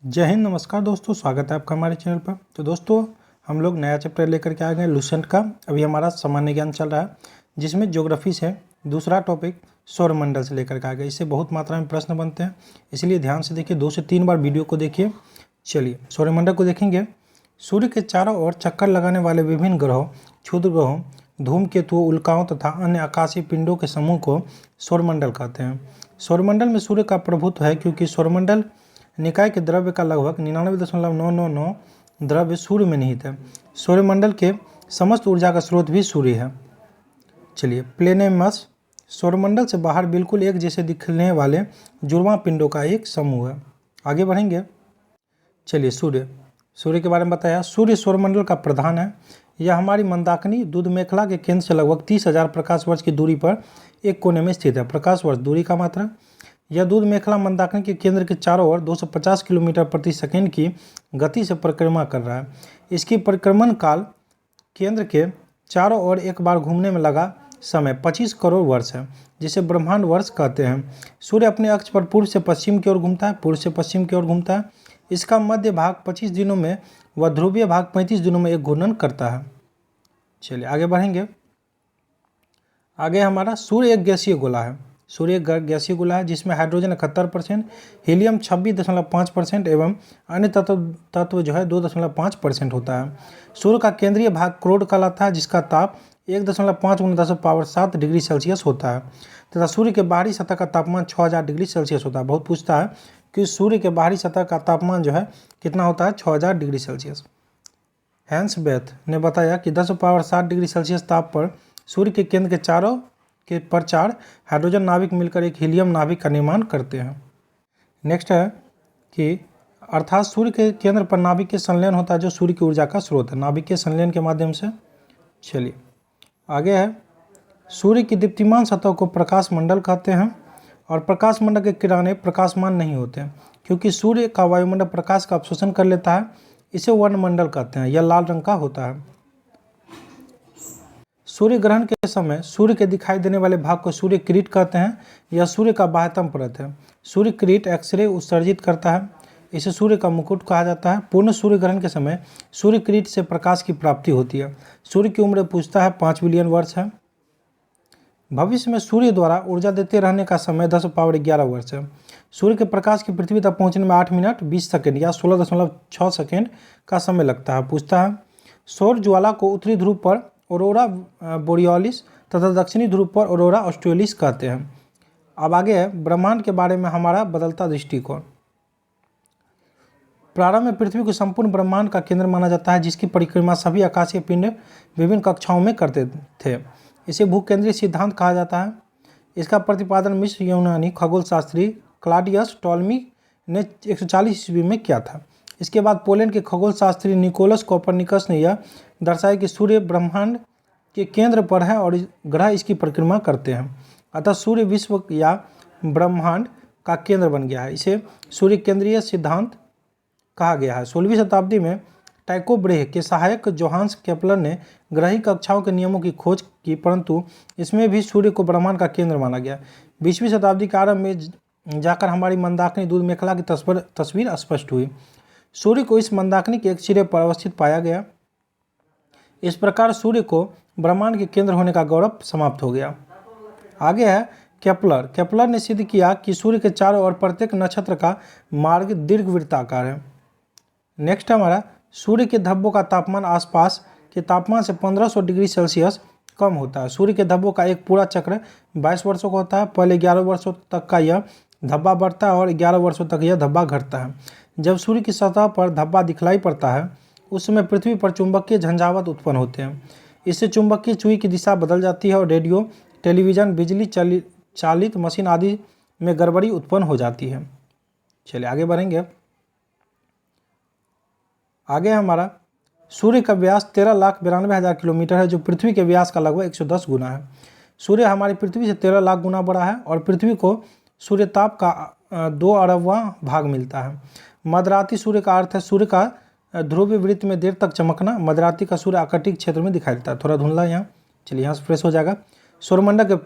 जय हिंद, नमस्कार दोस्तों, स्वागत है आपका हमारे चैनल पर। तो दोस्तों हम लोग नया चैप्टर लेकर के आ गए लूसेंट का। अभी हमारा सामान्य ज्ञान चल रहा है जिसमें ज्योग्राफी से दूसरा टॉपिक सौरमंडल से लेकर के आ गए। इससे बहुत मात्रा में प्रश्न बनते हैं, इसलिए ध्यान से देखिए, 2 से 3 बार वीडियो को देखिए। चलिए सौरमंडल को देखेंगे। सूर्य के चारों ओर चक्कर लगाने वाले विभिन्न ग्रहों, क्षुद्र ग्रहों, धूमकेतुओं, उल्काओं तथा अन्य आकाशीय पिंडों के समूह को सौरमंडल कहते हैं। सौरमंडल में सूर्य का प्रभुत्व है क्योंकि सौरमंडल निकाय के द्रव्य का लगभग 99.999 द्रव्य सूर्य में निहित है। सौरमंडल के समस्त ऊर्जा का स्रोत भी सूर्य है। चलिए प्लेनेमस सौरमंडल से बाहर बिल्कुल एक जैसे दिखने वाले जुड़वां पिंडों का एक समूह है। आगे बढ़ेंगे। चलिए सूर्य के बारे में बताया। सूर्य सौरमंडल का प्रधान है। यह हमारी मंदाकिनी दूध मेखला के केंद्र से लगभग 30,000 प्रकाश वर्ष की दूरी पर एक कोने में स्थित है। प्रकाश वर्ष दूरी का मात्रा। यह दूध मेखला मंदाकिनी के केंद्र के चारों ओर 250 किलोमीटर प्रति सेकंड की गति से परिक्रमा कर रहा है। इसकी परिक्रमण काल केंद्र के चारों ओर एक बार घूमने में लगा समय 25 करोड़ वर्ष है, जिसे ब्रह्मांड वर्ष कहते हैं। सूर्य अपने अक्ष पर पूर्व से पश्चिम की ओर घूमता है। इसका मध्य भाग 25 दिनों में व ध्रुवीय भाग 35 दिनों में एक घूर्णन करता है। चलिए आगे बढ़ेंगे। आगे हमारा सूर्य एक गैसीय गोला है। सूर्य एक गैसीय गोला है जिसमें हाइड्रोजन 71%, हीलियम 26.5% एवं अन्य तत्व जो है 2.5% होता है। सूर्य का केंद्रीय भाग क्रोड कहलाता है, जिसका ताप 1.5 × 10⁷ डिग्री सेल्सियस होता है तथा सूर्य के बाहरी सतह का तापमान 6000 डिग्री सेल्सियस होता है। बहुत पूछता है कि सूर्य के बाहरी सतह का तापमान जो है कितना होता है, 6000 डिग्री सेल्सियस। हैंस बेथ ने बताया कि 10⁷ डिग्री सेल्सियस ताप पर सूर्य के केंद्र के चारों के पर 4 हाइड्रोजन नाभिक मिलकर एक हीलियम नाभिक का निर्माण करते हैं। नेक्स्ट है कि अर्थात सूर्य के केंद्र पर नाभिक के संलयन होता है जो सूर्य की ऊर्जा का स्रोत है, नाभिक के संलयन के माध्यम से। चलिए आगे है। सूर्य की दीप्तिमान सतह को प्रकाश मंडल कहते हैं और प्रकाश मंडल के किरणें प्रकाशमान नहीं होते क्योंकि सूर्य का वायुमंडल प्रकाश का अवशोषण कर लेता है। इसे वर्णमंडल कहते हैं। यह लाल रंग का होता है। सूर्य ग्रहण के समय सूर्य के दिखाई देने वाले भाग को सूर्य किरीट कहते हैं। यह सूर्य का बाह्यतम परत है। सूर्य किरीट एक्सरे उत्सर्जित करता है, इसे सूर्य का मुकुट कहा जाता है। पूर्ण सूर्य ग्रहण के समय सूर्य किरीट से प्रकाश की प्राप्ति होती है। सूर्य की उम्र पूछता है 5 बिलियन वर्ष है। भविष्य में सूर्य द्वारा ऊर्जा देते रहने का समय 10⁻11 वर्ष है। सूर्य के प्रकाश की पृथ्वी तक पहुंचने में 8 मिनट 20 सेकेंड या 16.6 सेकेंड का समय लगता है। पूछता है सौर ज्वाला को उत्तरी ध्रुव पर ऑरोरा बोरियोलिस तथा दक्षिणी ध्रुव पर ऑरोरा ऑस्ट्रेलिस कहते हैं। अब आगे है ब्रह्मांड के बारे में हमारा बदलता दृष्टिकोण। प्रारंभ में पृथ्वी को संपूर्ण ब्रह्मांड का केंद्र माना जाता है, जिसकी परिक्रमा सभी आकाशीय पिंड विभिन्न कक्षाओं में करते थे। इसे भूकेंद्रीय सिद्धांत कहा जाता है। इसका प्रतिपादन मिस्र यूनानी खगोलशास्त्री क्लॉडियस टॉलमी ने 140 ईस्वी में किया था। इसके बाद पोलैंड के खगोलशास्त्री निकोलस कोपरनिकस ने यह दर्शाया कि सूर्य ब्रह्मांड के केंद्र पर है और ग्रह इसकी परिक्रमा करते हैं, अतः सूर्य विश्व या ब्रह्मांड का केंद्र बन गया है। इसे सूर्य केंद्रीय सिद्धांत कहा गया है। 16वीं शताब्दी में टाइको ब्रेह के सहायक जोहान्स केपलर ने ग्रही कक्षाओं के नियमों की खोज की, परंतु इसमें भी सूर्य को ब्रह्मांड का केंद्र माना गया। 20वीं शताब्दी के आरंभ में जाकर हमारी मंदाकिनी दूध मेखला की तस्वीर स्पष्ट हुई। सूर्य को इस मंदाकिनी के एक सिरे पर अवस्थित पाया गया। इस प्रकार सूर्य को ब्रह्मांड के केंद्र होने का गौरव समाप्त हो गया। आगे है केपलर ने सिद्ध किया कि सूर्य के चारों ओर प्रत्येक नक्षत्र का मार्ग दीर्घवृत्ताकार है। नेक्स्ट हमारा सूर्य के धब्बों का तापमान आसपास के तापमान से 1500 डिग्री सेल्सियस कम होता है। सूर्य के धब्बों का एक पूरा चक्र 22 वर्षों का होता है। पहले 11 वर्षों तक का यह धब्बा बढ़ता है और 11 वर्षों तक यह धब्बा घटता है। जब सूर्य की सतह पर धब्बा दिखलाई पड़ता है उस समय पृथ्वी पर चुंबकीय झंझावात उत्पन्न होते हैं। इससे चुंबकीय सुई की दिशा बदल जाती है और रेडियो, टेलीविज़न, बिजली चालित मशीन आदि में गड़बड़ी उत्पन्न हो जाती है। चलिए आगे बढ़ेंगे। आगे हमारा सूर्य का व्यास 13,92,000 किलोमीटर है, जो पृथ्वी के व्यास का लगभग 110 गुना है। सूर्य हमारी पृथ्वी से 13 लाख गुना बड़ा है और पृथ्वी को सूर्यताप का 2 अरबवां भाग मिलता है। मध्यरात्रि सूर्य का अर्थ है सूर्य का ध्रुवीय वृत्त में देर तक चमकना। मध्यरात्रि का सूर्य आर्कटिक क्षेत्र में दिखाई देता है। थोड़ा धुंधला यहाँ, चलिए यहाँ से फ्रेश हो जाएगा। सौरमंडल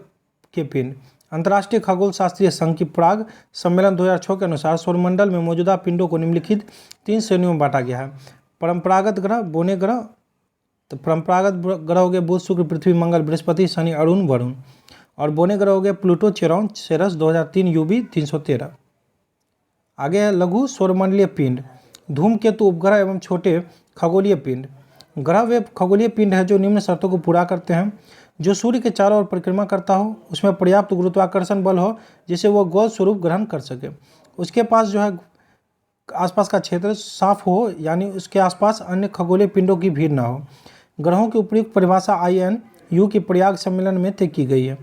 के पिंड अंतर्राष्ट्रीय खगोल शास्त्रीय संघ की प्राग सम्मेलन 2006 के अनुसार सौरमंडल में मौजूदा पिंडों को निम्नलिखित 3 श्रेणियों में बांटा गया है। परंपरागत ग्रह, बोने ग्रह। तो परंपरागत ग्रह हो गए बुध, शुक्र, पृथ्वी, मंगल, बृहस्पति, शनि, अरुण, वरुण। और बोने ग्रह हो गए प्लूटो, चेरॉन, सेरस, 2003 यूबी 313। आगे है लघु सौरमंडलीय पिंड, धूमकेतु, उपग्रह एवं छोटे खगोलीय पिंड। ग्रह वे खगोलीय पिंड है जो निम्न शर्तों को पूरा करते हैं: जो सूर्य के चारों ओर परिक्रमा करता हो, उसमें पर्याप्त गुरुत्वाकर्षण बल हो जिसे वो गोल स्वरूप ग्रहण कर सके, उसके पास जो है आसपास का क्षेत्र साफ हो, यानी उसके आसपास अन्य खगोलीय पिंडों की भीड़ न हो। ग्रहों की उपयुक्त परिभाषा INU की प्रयाग सम्मेलन में तय की गई है।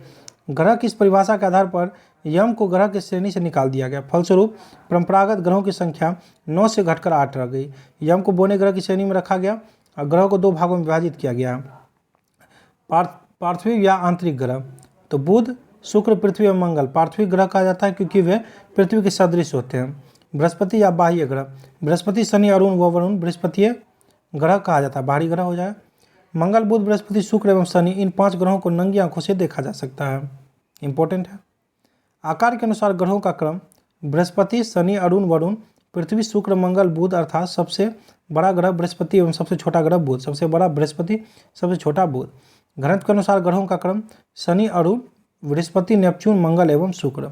ग्रह की इस परिभाषा के आधार पर यम को ग्रह की श्रेणी से निकाल दिया गया। फलस्वरूप परंपरागत ग्रहों की संख्या 9 से घटकर 8 रह गई। यम को बोने ग्रह की श्रेणी में रखा गया और ग्रह को 2 भागों में विभाजित किया गया। पार्थिव या आंतरिक ग्रह, तो बुध, शुक्र, पृथ्वी और मंगल पार्थिव ग्रह कहा जाता है क्योंकि वे पृथ्वी के सदृश होते हैं। बृहस्पति या बाह्य ग्रह, बृहस्पति, शनि, अरुण व वरुण बृहस्पतिय ग्रह कहा जाता है, बाहरी ग्रह हो जाए। मंगल, बुध, बृहस्पति, शुक्र एवं शनि, इन 5 ग्रहों को नंगी आंखों से देखा जा सकता है। इंपॉर्टेंट है। आकार के अनुसार ग्रहों का क्रम: बृहस्पति, शनि, अरुण, वरुण, पृथ्वी, शुक्र, मंगल, बुध, अर्थात सबसे बड़ा ग्रह बृहस्पति एवं सबसे छोटा ग्रह बुध, सबसे बड़ा बृहस्पति, सबसे छोटा बुध। घनत्व के अनुसार ग्रहों का क्रम: शनि, अरुण, बृहस्पति, नेपच्यून, मंगल एवं शुक्र।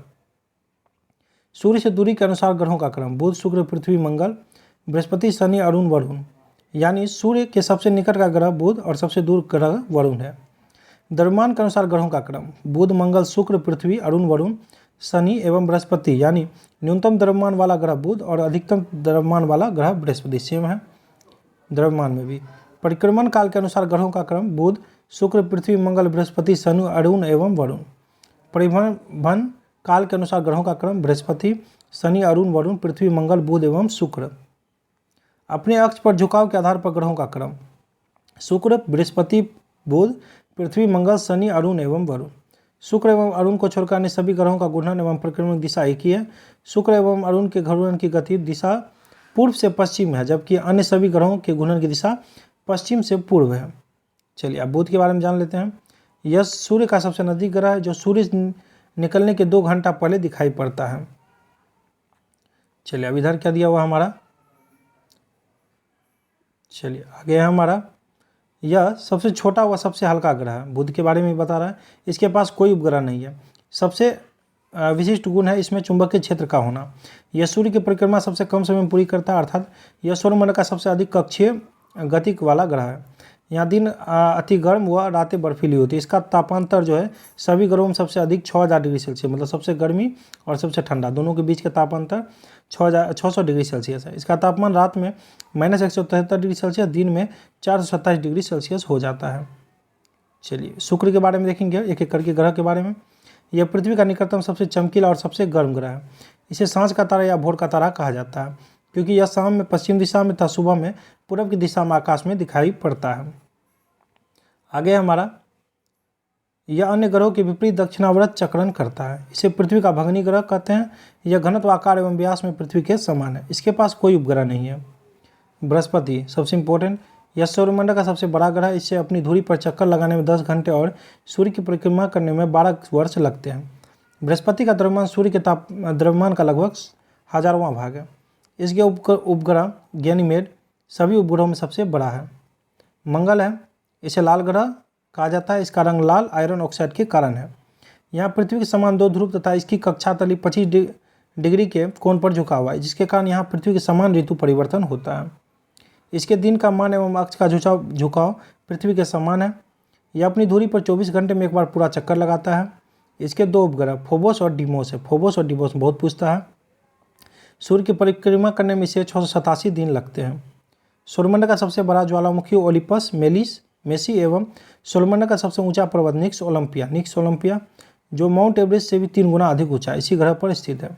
सूर्य से दूरी के अनुसार ग्रहों का क्रम: बुध, शुक्र, पृथ्वी, मंगल, बृहस्पति, शनि, अरुण, वरुण। यानी सूर्य के सबसे निकट का ग्रह बुध और सबसे दूर ग्रह वरुण है। द्रव्यमान के अनुसार ग्रहों का क्रम: बुध, मंगल, शुक्र, पृथ्वी, अरुण, वरुण, शनि एवं बृहस्पति। यानी न्यूनतम द्रव्यमान वाला ग्रह बुध और अधिकतम द्रव्यमान वाला ग्रह बृहस्पति। सेम है द्रव्यमान में भी। परिक्रमण काल के अनुसार ग्रहों का क्रम: बुध, शुक्र, पृथ्वी, मंगल, बृहस्पति, शनि, अरुण एवं वरुण। परिभ्रमण काल के अनुसार ग्रहों का क्रम: बृहस्पति, शनि, अरुण, वरुण, पृथ्वी, मंगल, बुध एवं शुक्र। अपने अक्ष पर झुकाव के आधार पर ग्रहों का क्रम: शुक्र, बृहस्पति, बुध, पृथ्वी, मंगल, शनि, अरुण एवं वरुण। शुक्र एवं अरुण को छोड़कर अन्य सभी ग्रहों का घूर्णन एवं परिक्रमण की दिशा एक ही है। शुक्र एवं अरुण के घूर्णन की गति दिशा पूर्व से पश्चिम है, जबकि अन्य सभी ग्रहों के घूर्णन की दिशा पश्चिम से पूर्व है। चलिए अब बुध के बारे में जान लेते हैं। यह सूर्य का सबसे नजदीक ग्रह है जो सूर्य निकलने के 2 घंटा पहले दिखाई पड़ता है। चलिए अब इधर क्या दिया हुआ हमारा, चलिए आगे है हमारा, यह सबसे छोटा व सबसे हल्का ग्रह है। बुध के बारे में बता रहा है। इसके पास कोई उपग्रह नहीं है। सबसे विशिष्ट गुण है इसमें चुंबकीय क्षेत्र का होना। यह सूर्य की परिक्रमा सबसे कम समय में पूरी करता है, अर्थात यह सौरमंडल का सबसे अधिक कक्षीय गति वाला ग्रह है। यहाँ दिन अति गर्म व रातें बर्फीली होती है। इसका तापांतर जो है सभी ग्रहों में सबसे अधिक 6000 डिग्री सेल्सियस, मतलब सबसे गर्मी और सबसे ठंडा दोनों के बीच का तापांतर 600 डिग्री सेल्सियस है। इसका तापमान रात में -173 डिग्री सेल्सियस, दिन में 427 डिग्री सेल्सियस हो जाता है। चलिए शुक्र के बारे में देखेंगे एक एक करके ग्रह के बारे में। यह पृथ्वी का निकटतम सबसे चमकीला और सबसे गर्म ग्रह है। इसे सांझ का तारा या भोर का तारा कहा जाता है क्योंकि यह शाम में पश्चिम दिशा में तथा सुबह में पूर्व की दिशा में आकाश में दिखाई पड़ता है। आगे हमारा, यह अन्य ग्रहों के विपरीत दक्षिणावर्त चक्रण करता है। इसे पृथ्वी का भग्नी ग्रह कहते हैं। यह घनत्व, आकार एवं व्यास में पृथ्वी के समान है। इसके पास कोई उपग्रह नहीं है। बृहस्पति सबसे इम्पोर्टेंट, यह सौरमंडल का सबसे बड़ा ग्रह है। इसे अपनी धुरी पर चक्कर लगाने में 10 घंटे और सूर्य की परिक्रमा करने में 12 वर्ष लगते हैं। बृहस्पति का द्रव्यमान सूर्य के द्रव्यमान का लगभग 1000वां भाग है। इसके उपग्रह गैनीमेड सभी उपग्रहों में सबसे बड़ा है। मंगल है, इसे लाल ग्रह कहा जाता है। इसका रंग लाल आयरन ऑक्साइड के कारण है। यहाँ पृथ्वी के समान 2 ध्रुव तथा इसकी कक्षा तली 25 डिग्री के कोण पर झुका हुआ है, जिसके कारण यहाँ पृथ्वी के समान ऋतु परिवर्तन होता है। इसके दिन का मान एवं अक्ष का झुकाव पृथ्वी के समान है। यह अपनी धुरी पर 24 घंटे में एक बार पूरा चक्कर लगाता है। इसके 2 उपग्रह फोबोस और डिमोस है। फोबोस और डिमोस बहुत पूछता है। सूर्य की परिक्रमा करने में इसे 687 दिन लगते हैं। सौरमंडल का सबसे बड़ा ज्वालामुखी ओलिपस मेसी एवं सौरमंडल का सबसे ऊंचा पर्वत निक्स ओलंपिया जो माउंट एवरेस्ट से भी 3 गुना अधिक ऊंचा इसी ग्रह पर स्थित है।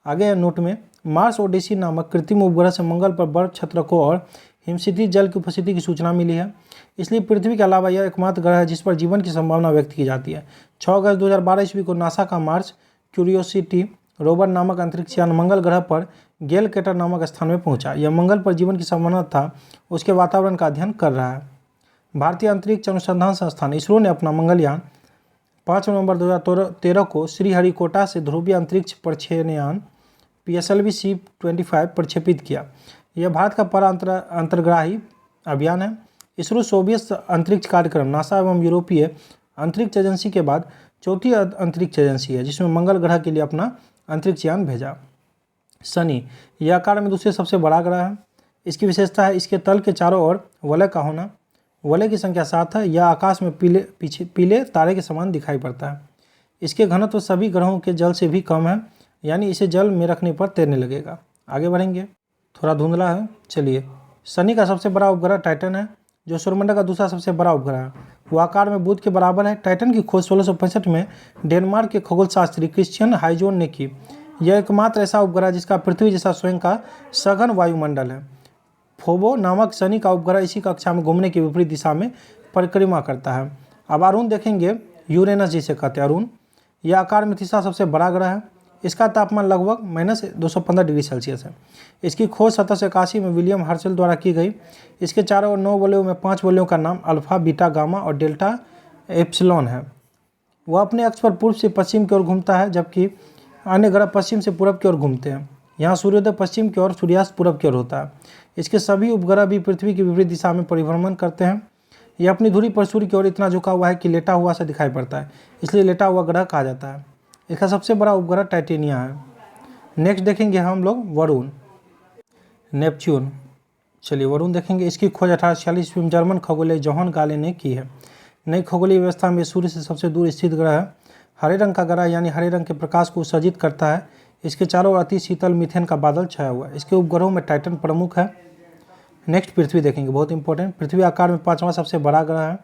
आगे है नोट में, मार्स ओडिसी नामक कृत्रिम उपग्रह से मंगल पर बर्फ छत्रकों और हिमशिखी जल की उपस्थिति की सूचना मिली है। इसलिए पृथ्वी के अलावा यह एकमात्र ग्रह है जिस पर जीवन की संभावना व्यक्त की जाती है। 6 अगस्त 2012 ईस्वी को नासा का मार्स क्यूरियोसिटी रोवर नामक अंतरिक्ष यान मंगल ग्रह पर गेल केटर नामक स्थान में पहुंचा। यह मंगल पर जीवन की संभावना था उसके वातावरण का अध्ययन कर रहा है। भारतीय अंतरिक्ष अनुसंधान संस्थान इसरो ने अपना मंगलयान 5 नवंबर 2013 को श्रीहरिकोटा से ध्रुवीय अंतरिक्ष प्रक्षेपण PSLV C-25 प्रक्षेपित किया। यह भारत का पहला अंतर्ग्राही अभियान है। इसरो सोवियत अंतरिक्ष कार्यक्रम नासा एवं यूरोपीय अंतरिक्ष एजेंसी के बाद चौथी अंतरिक्ष एजेंसी है जिसमें मंगल ग्रह के लिए अपना अंतरिक्ष यान भेजा। शनि, यह आकार में दूसरे सबसे बड़ा ग्रह है। इसकी विशेषता है इसके तल के चारों ओर वलय का होना। वलय की संख्या 7 है। यह आकाश में पीले तारे के समान दिखाई पड़ता है। इसके घनत्व सभी ग्रहों के जल से भी कम है, यानी इसे जल में रखने पर तैरने लगेगा। आगे बढ़ेंगे, थोड़ा धुंधला है। चलिए, शनि का सबसे बड़ा उपग्रह टाइटन है जो सौरमंडल का दूसरा सबसे बड़ा उपग्रह है। वो आकार में बुध के बराबर है। टाइटन की खोज 1665 में डेनमार्क के खगोलशास्त्री क्रिश्चियन हाइजोन ने की। यह एकमात्र ऐसा उपग्रह जिसका पृथ्वी जैसा स्वयं का सघन वायुमंडल है। फोबो नामक शनि का उपग्रह इसी कक्षा में घूमने के विपरीत दिशा में परिक्रमा करता है। अब अरुण देखेंगे, यूरेनस जिसे कहते हैं अरुण। यह आकार में तीसरा सबसे बड़ा ग्रह है। इसका तापमान लगभग -215 डिग्री सेल्सियस है। इसकी खोज 1781 में विलियम हर्शल द्वारा की गई। इसके चारों ओर 9 वलयों में 5 वलयों का नाम अल्फा, बीटा, गामा और डेल्टा एप्सिलॉन है। वह अपने अक्ष पर पूर्व से पश्चिम की ओर घूमता है, जबकि अन्य ग्रह पश्चिम से पूर्व की ओर घूमते हैं। यहाँ सूर्योदय पश्चिम की ओर, सूर्यास्त पूर्व की ओर होता है। इसके सभी उपग्रह भी पृथ्वी की विपरीत दिशा में परिभ्रमण करते हैं। यह अपनी धुरी पर सूर्य की ओर इतना झुका हुआ है कि लेटा हुआ से दिखाई पड़ता है, इसलिए लेटा हुआ ग्रह कहा जाता है। इसका सबसे बड़ा उपग्रह टाइटेनिया है। नेक्स्ट देखेंगे हम लोग वरुण, नेपच्यून। चलिए, वरुण देखेंगे। इसकी खोज 1846 ईस्वी में जर्मन खगोलय जोहान गाले ने की है। नई खगोलीय व्यवस्था में सूर्य से सबसे दूर स्थित ग्रह है। हरे रंग का ग्रह यानी हरे रंग के प्रकाश को उत्सर्जित करता है। इसके चारों ओर अति शीतल मीथेन का बादल छाया हुआ है। इसके उपग्रहों में टाइटन प्रमुख है। नेक्स्ट पृथ्वी देखेंगे, बहुत इंपॉर्टेंट। पृथ्वी आकार में 5वां सबसे बड़ा ग्रह है।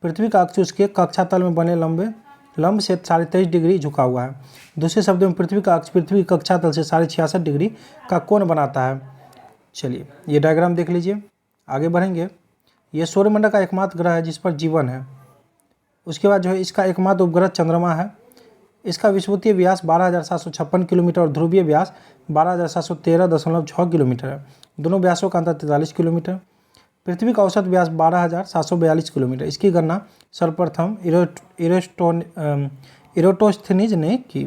पृथ्वी का अक्ष उसके कक्षा तल में बने लंब से 23.5 डिग्री झुका हुआ है। दूसरे शब्दों में पृथ्वी का अक्ष पृथ्वी की कक्षा तल से 66.5 डिग्री का कोण बनाता है। चलिए, ये डायग्राम देख लीजिए। आगे बढ़ेंगे। यह सौरमंडल का एकमात्र ग्रह है जिस पर जीवन है। उसके बाद जो है इसका एकमात्र उपग्रह चंद्रमा है। इसका विषुवतीय व्यास 12,756 किलोमीटर और ध्रुवीय व्यास 12,713.6 किलोमीटर है। दोनों व्यासों का अंतर 43 किलोमीटर। पृथ्वी का औसत व्यास 12,742 किलोमीटर। इसकी गणना सर्वप्रथम इरोटोस्थेनीज ने की।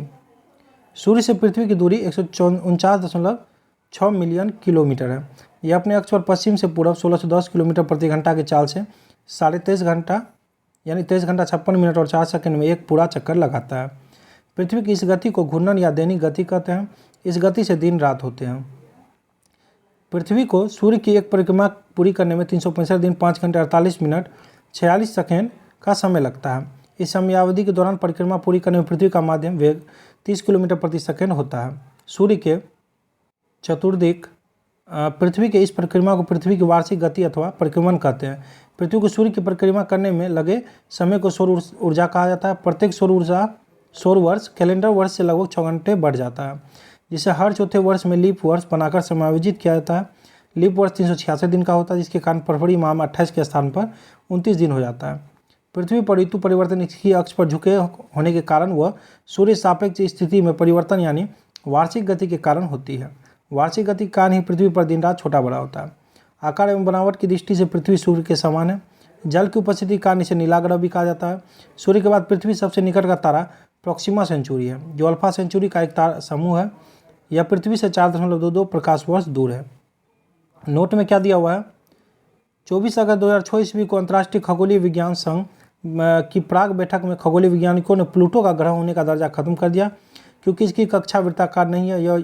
सूर्य से पृथ्वी की दूरी 149.6 मिलियन किलोमीटर है। यह अपने अक्ष पर पश्चिम से पूर्व 1610 किलोमीटर प्रति घंटा की चाल से 23.5 घंटा यानी 23 घंटा 56 मिनट और 4 सेकंड में एक पूरा चक्कर लगाता है। पृथ्वी की इस गति को घूर्णन या दैनिक गति कहते हैं। इस गति से दिन रात होते हैं। पृथ्वी को सूर्य की एक परिक्रमा पूरी करने में 365 दिन 5 घंटे 48 मिनट 46 सेकेंड का समय लगता है। इस समयावधि के दौरान परिक्रमा पूरी करने में पृथ्वी का माध्यम वेग 30 किलोमीटर प्रति सेकेंड होता है। सूर्य के चतुर्दिक पृथ्वी के इस परिक्रमा को पृथ्वी की वार्षिक गति अथवा परिक्रमण कहते हैं। पृथ्वी को सूर्य की परिक्रमा करने में लगे समय को सौर ऊर्जा कहा जाता है। प्रत्येक सौर वर्ष कैलेंडर वर्ष से लगभग 6 घंटे बढ़ जाता है, जिसे हर चौथे वर्ष में लीप वर्ष बनाकर समायोजित किया जाता है। लीप वर्ष 366 दिन का होता है, जिसके कारण फरवरी माह में 28 के स्थान पर 29 दिन हो जाता है। पृथ्वी पर ऋतु परिवर्तन इसकी अक्ष पर झुके होने के कारण वह सूर्य सापेक्ष स्थिति में परिवर्तन यानी वार्षिक गति के कारण होती है। वार्षिक गति के कारण ही पृथ्वी पर दिन रात छोटा बड़ा होता है। आकार एवं बनावट की दृष्टि से पृथ्वी सूर्य के समान है। जल की उपस्थिति के कारण इसे नीला ग्रह भी कहा जाता है। सूर्य के बाद पृथ्वी सबसे निकट का तारा प्रोक्सिमा सेंचुरी है, जो अल्फा सेंचुरी का एक तारा समूह है। यह पृथ्वी से 4.22 प्रकाश वर्ष दूर है। नोट में क्या दिया हुआ है? 24 अगस्त 2006 ईस्वी को अंतर्राष्ट्रीय खगोलीय विज्ञान संघ की प्राग बैठक में खगोलीय वैज्ञानिकों ने प्लूटो का ग्रह होने का दर्जा खत्म कर दिया, क्योंकि इसकी कक्षा वृत्ताकार नहीं है। यह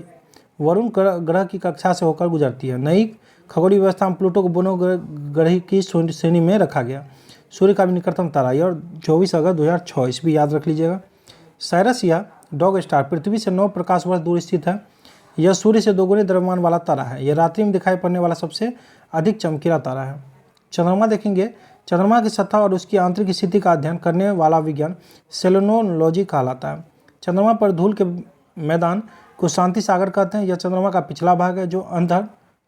वरुण ग्रह की कक्षा से होकर गुजरती है। नई खगोलीय व्यवस्था में प्लूटो को बोनो ग्रह की श्रेणी में रखा गया। सूर्य का भी निकटतम तारा यह 24 अगस्त 2006 ईस्वी याद रख लीजिएगा। साइरस या डॉग स्टार पृथ्वी से 9 प्रकाश वर्ष दूर स्थित है। यह सूर्य से दोगुने द्रव्यमान वाला तारा है। यह रात्रि में दिखाई पड़ने वाला सबसे अधिक चमकीला तारा है। चंद्रमा देखेंगे। चंद्रमा की सतह और उसकी आंतरिक स्थिति का अध्ययन करने वाला विज्ञान सेलेनोलॉजी कहलाता है। चंद्रमा पर धूल के मैदान को शांति सागर कहते हैं। यह चंद्रमा का पिछला भाग है, जो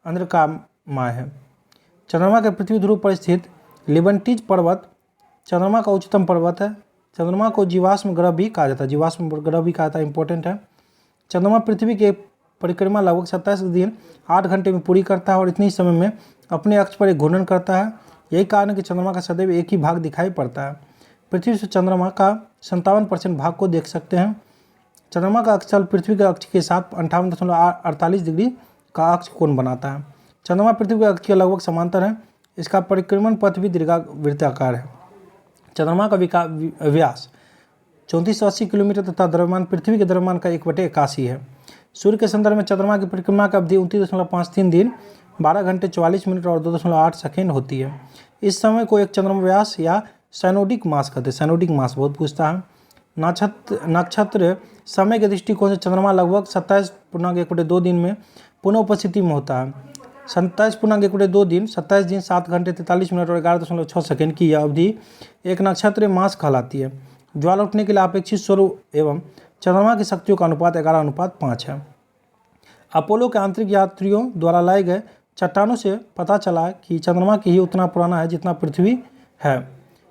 अंधकारमय है। चंद्रमा के पृथ्वी ध्रुव पर स्थित लिबंटीज पर्वत चंद्रमा का उच्चतम पर्वत है। चंद्रमा को जीवाश्म ग्रह भी कहा जाता है। जीवाश्म ग्रह भी कहा जाता है, इंपॉर्टेंट है। चंद्रमा पृथ्वी के परिक्रमा लगभग 27 दिन 8 घंटे में पूरी करता है और इतनी समय में अपने अक्ष पर एक घूर्णन करता है। यही कारण है कि चंद्रमा का सदैव एक ही भाग दिखाई पड़ता है। पृथ्वी से चंद्रमा का 57% भाग को देख सकते हैं। चंद्रमा का अक्ष तल पृथ्वी के अक्ष के साथ 58.48 डिग्री का अक्ष कोण बनाता है। चंद्रमा पृथ्वी के अक्ष के लगभग समांतर है। इसका परिक्रमण पथ भी दीर्घवृत्ताकार है। चंद्रमा का व्यास 3480 किलोमीटर तथा द्रव्यमान पृथ्वी के द्रव्यमान का 1/81 है। सूर्य के संदर्भ में चंद्रमा की परिक्रमा की अवधि 29.53 दिन, 12 घंटे 44 मिनट और 2.8 सेकेंड होती है। इस समय को एक चंद्रमा व्यास या साइनोडिक मास कहते हैं। साइनोडिक मास बहुत पूछता है। नक्षत्र समय के दृष्टिकोण से चंद्रमा लगभग 27.12 दिन में पुनः उपस्थिति में होता है। 27.12 दिन, 27 दिन, 7 घंटे 43 मिनट और 11.6 सेकेंड की यह अवधि एक नक्षत्र मास कहलाती है। ज्वाला उठने के लिए अपेक्षित सौर एवं चंद्रमा की शक्तियों का अनुपात 11:5 है। अपोलो के आंतरिक यात्रियों द्वारा लाए गए चट्टानों से पता चला कि चंद्रमा की ही उतना पुराना है जितना पृथ्वी है।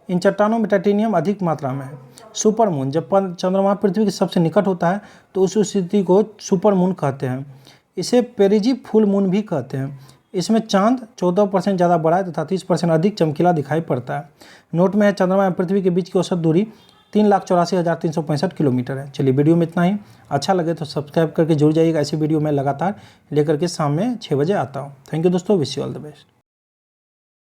इन चट्टानों में टाइटेनियम अधिक मात्रा में है। सुपरमून, जब चंद्रमा पृथ्वी के सबसे निकट होता है तो उस स्थिति को सुपरमून कहते हैं। इसे पेरिजी फुल मून भी कहते हैं। इसमें चांद 14% ज़्यादा बड़ा है तथा 30% अधिक चमकीला दिखाई पड़ता है। नोट में है चंद्रमा एवं पृथ्वी के बीच की औसत दूरी 3,84,365 किलोमीटर है। चलिए वीडियो में इतना ही। अच्छा लगे तो सब्सक्राइब करके जुड़ जाइएगा। ऐसी वीडियो मैं लगातार लेकर के शाम में 6 बजे आता हूँ। थैंक यू दोस्तों, wish you all the best.